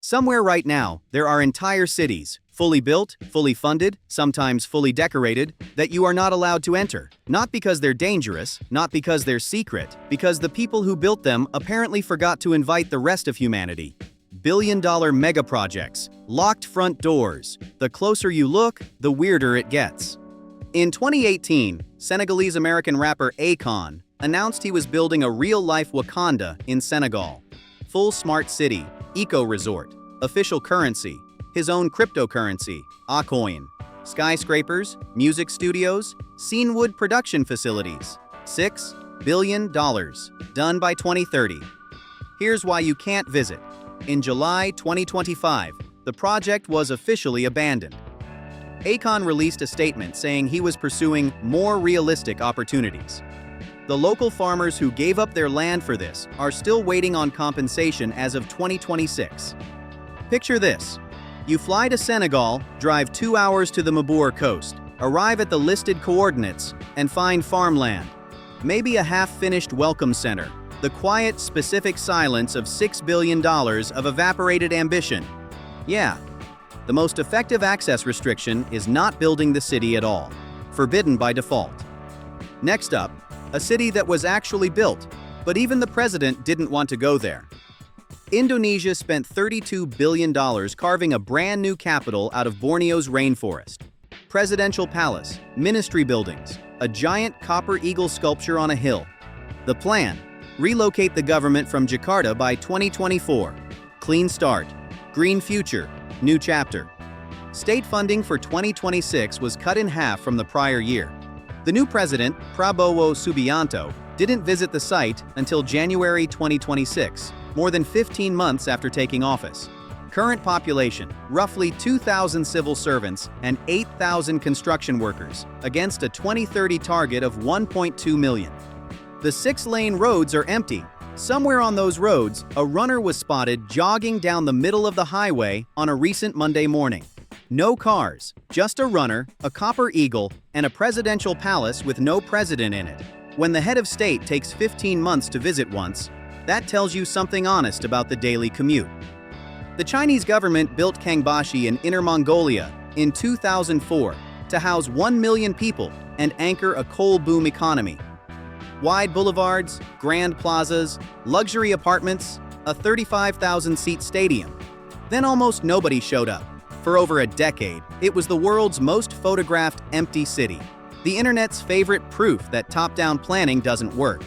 Somewhere right now, there are entire cities, fully built, fully funded, sometimes fully decorated, that you are not allowed to enter. Not because they're dangerous, not because they're secret, because the people who built them apparently forgot to invite the rest of humanity. Billion-dollar megaprojects, locked front doors. The closer you look, the weirder it gets. In 2018, Senegalese-American rapper Akon announced he was building a real-life Wakanda in Senegal. Full smart city, eco-resort, official currency, his own cryptocurrency, Akon, skyscrapers, music studios, scene wood production facilities. $6 billion, done by 2030. Here's why you can't visit. In July 2025, the project was officially abandoned. Akon released a statement saying he was pursuing more realistic opportunities. The local farmers who gave up their land for this are still waiting on compensation as of 2026. Picture this. You fly to Senegal, drive 2 hours to the Masdar coast, arrive at the listed coordinates, and find farmland. Maybe a half-finished welcome center. The quiet, specific silence of $6 billion of evaporated ambition. Yeah, the most effective access restriction is not building the city at all. Forbidden by default. Next up, a city that was actually built, but even the president didn't want to go there. Indonesia spent $32 billion carving a brand new capital out of Borneo's rainforest. Presidential palace, ministry buildings, a giant copper eagle sculpture on a hill. The plan: relocate the government from Jakarta by 2024. Clean start, green future, new chapter. State funding for 2026 was cut in half from the prior year. The new president, Prabowo Subianto, didn't visit the site until January 2026, more than 15 months after taking office. Current population, roughly 2,000 civil servants and 8,000 construction workers, against a 2030 target of 1.2 million. The 6-lane roads are empty. Somewhere on those roads, a runner was spotted jogging down the middle of the highway on a recent Monday morning. No cars, just a runner, a copper eagle, and a presidential palace with no president in it. When the head of state takes 15 months to visit once, that tells you something honest about the daily commute. The Chinese government built Kangbashi in Inner Mongolia in 2004 to house 1 million people and anchor a coal boom economy. Wide boulevards, grand plazas, luxury apartments, a 35,000-seat stadium. Then almost nobody showed up. For over a decade, it was the world's most photographed empty city. The internet's favorite proof that top-down planning doesn't work.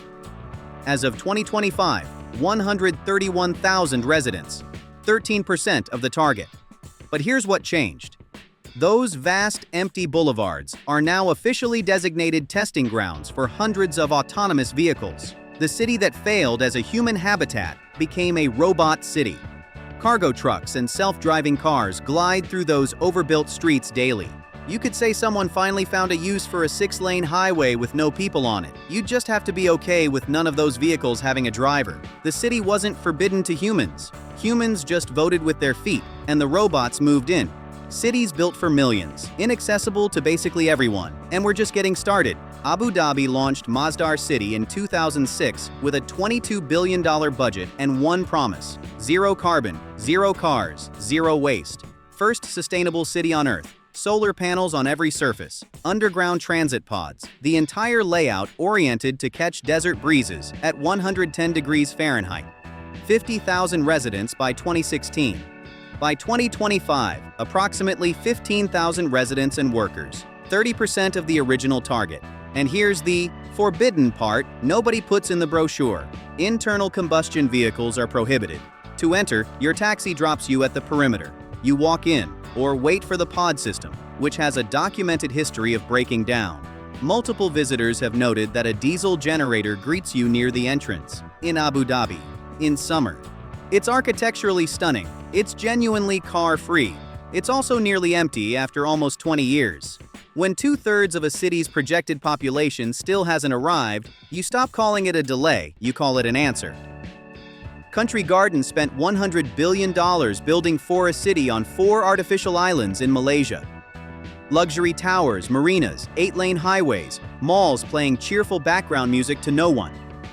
As of 2025, 131,000 residents, 13% of the target. But here's what changed. Those vast, empty boulevards are now officially designated testing grounds for hundreds of autonomous vehicles. The city that failed as a human habitat became a robot city. Cargo trucks and self-driving cars glide through those overbuilt streets daily. You could say someone finally found a use for a 6-lane highway with no people on it. You'd just have to be okay with none of those vehicles having a driver. The city wasn't forbidden to humans. Humans just voted with their feet, and the robots moved in. Cities built for millions, inaccessible to basically everyone, and we're just getting started. Abu Dhabi launched Masdar City in 2006 with a $22 billion budget and one promise: zero carbon, zero cars, zero waste. First sustainable city on Earth. Solar panels on every surface, underground transit pods, the entire layout oriented to catch desert breezes at 110 degrees Fahrenheit. 50,000 residents by 2016. By 2025, approximately 15,000 residents and workers, 30% of the original target. And here's the forbidden part nobody puts in the brochure. Internal combustion vehicles are prohibited. To enter, your taxi drops you at the perimeter. You walk in, or wait for the pod system, which has a documented history of breaking down. Multiple visitors have noted that a diesel generator greets you near the entrance, in Abu Dhabi, in summer. It's architecturally stunning. It's genuinely car-free. It's also nearly empty after almost 20 years. When 2/3 of a city's projected population still hasn't arrived, you stop calling it a delay, you call it an answer. Country Garden spent $100 billion building Forest City on 4 artificial islands in Malaysia. Luxury towers, marinas, 8-lane highways, malls playing cheerful background music to no one.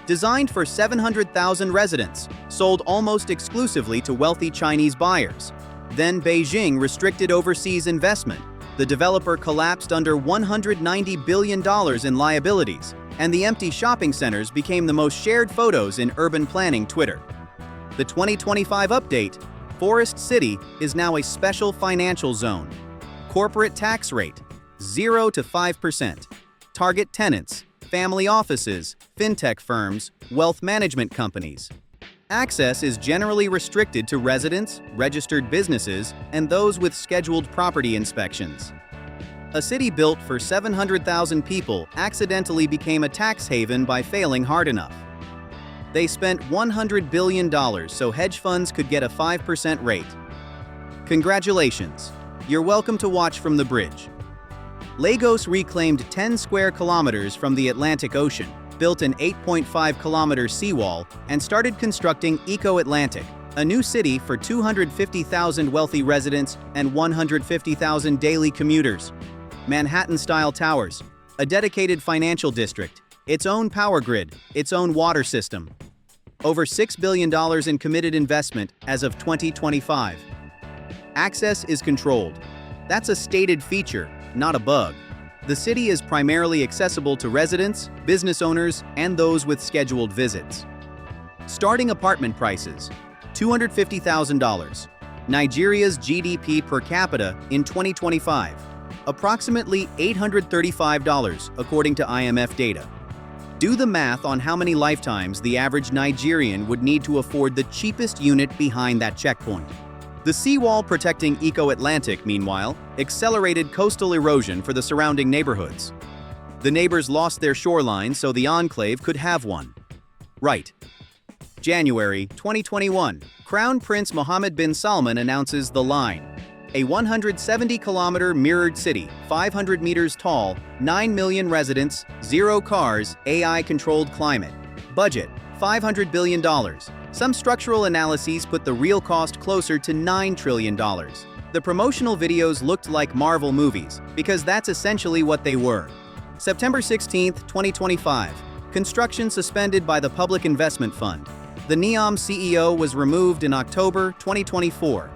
Designed for 700,000 residents, sold almost exclusively to wealthy Chinese buyers. Then Beijing restricted overseas investment. The developer collapsed under $190 billion in liabilities, and the empty shopping centers became the most shared photos in urban planning Twitter. The 2025 update: Forest City is now a special financial zone. Corporate tax rate: 0 to 5%. Target tenants: family offices, fintech firms, wealth management companies. Access is generally restricted to residents, registered businesses, and those with scheduled property inspections. A city built for 700,000 people accidentally became a tax haven by failing hard enough. They spent $100 billion so hedge funds could get a 5% rate. Congratulations! You're welcome to watch from the bridge. Lagos reclaimed 10 square kilometers from the Atlantic Ocean, built an 8.5-kilometer seawall, and started constructing Eco-Atlantic, a new city for 250,000 wealthy residents and 150,000 daily commuters. Manhattan-style towers, a dedicated financial district, its own power grid, its own water system. Over $6 billion in committed investment as of 2025. Access is controlled. That's a stated feature, not a bug. The city is primarily accessible to residents, business owners, and those with scheduled visits. Starting apartment prices: $250,000. Nigeria's GDP per capita in 2025, approximately $835 according to IMF data. Do the math on how many lifetimes the average Nigerian would need to afford the cheapest unit behind that checkpoint. The seawall protecting Eco-Atlantic, meanwhile, accelerated coastal erosion for the surrounding neighborhoods. The neighbors lost their shoreline so the enclave could have one. Right. January 2021, Crown Prince Mohammed bin Salman announces The Line, a 170-kilometer mirrored city, 500 meters tall, 9 million residents, 0 cars, AI-controlled climate. Budget: $500 billion. Some structural analyses put the real cost closer to $9 trillion. The promotional videos looked like Marvel movies, because that's essentially what they were. September 16, 2025. Construction suspended by the Public Investment Fund. The Neom CEO was removed in October 2024.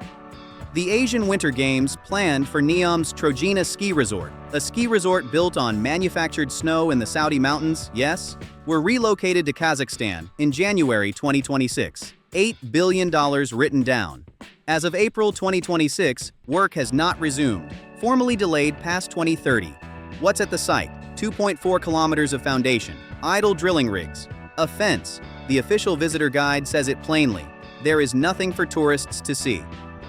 The Asian Winter Games planned for Neom's Trojena ski resort, a ski resort built on manufactured snow in the Saudi mountains, yes, were relocated to Kazakhstan in January 2026. $8 billion written down. As of April 2026, work has not resumed, formally delayed past 2030. What's at the site? 2.4 kilometers of foundation, idle drilling rigs, a fence. The official visitor guide says it plainly: there is nothing for tourists to see.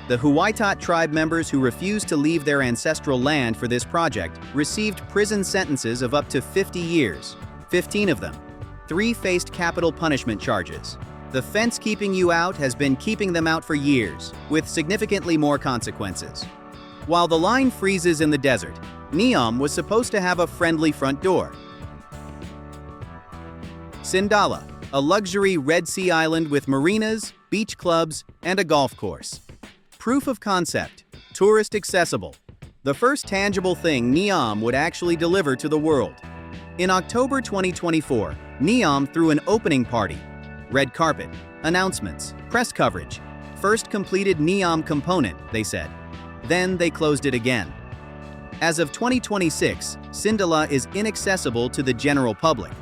The Huaytat tribe members who refused to leave their ancestral land for this project received prison sentences of up to 50 years, 15 of them. 3 faced capital punishment charges. The fence keeping you out has been keeping them out for years, with significantly more consequences. While the line freezes in the desert, Neom was supposed to have a friendly front door. Sindalah, a luxury Red Sea island with marinas, beach clubs, and a golf course. Proof of concept: tourist accessible. The first tangible thing Neom would actually deliver to the world. In October 2024, Neom threw an opening party. Red carpet, announcements, press coverage. First completed Neom component, they said. Then they closed it again. As of 2026, Sindalah is inaccessible to the general public.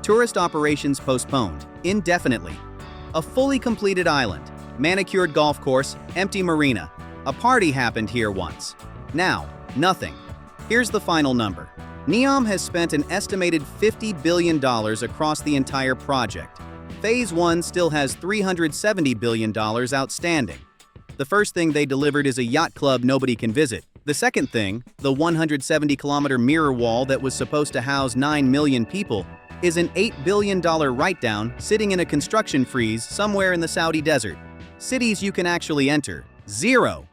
Tourist operations postponed, indefinitely. A fully completed island, manicured golf course, empty marina. A party happened here once. Now, nothing. Here's the final number. Neom has spent an estimated $50 billion across the entire project. Phase 1 still has $370 billion outstanding. The first thing they delivered is a yacht club nobody can visit. The second thing, the 170-kilometer mirror wall that was supposed to house 9 million people, is an $8 billion write-down sitting in a construction freeze somewhere in the Saudi desert. Cities you can actually enter: 0.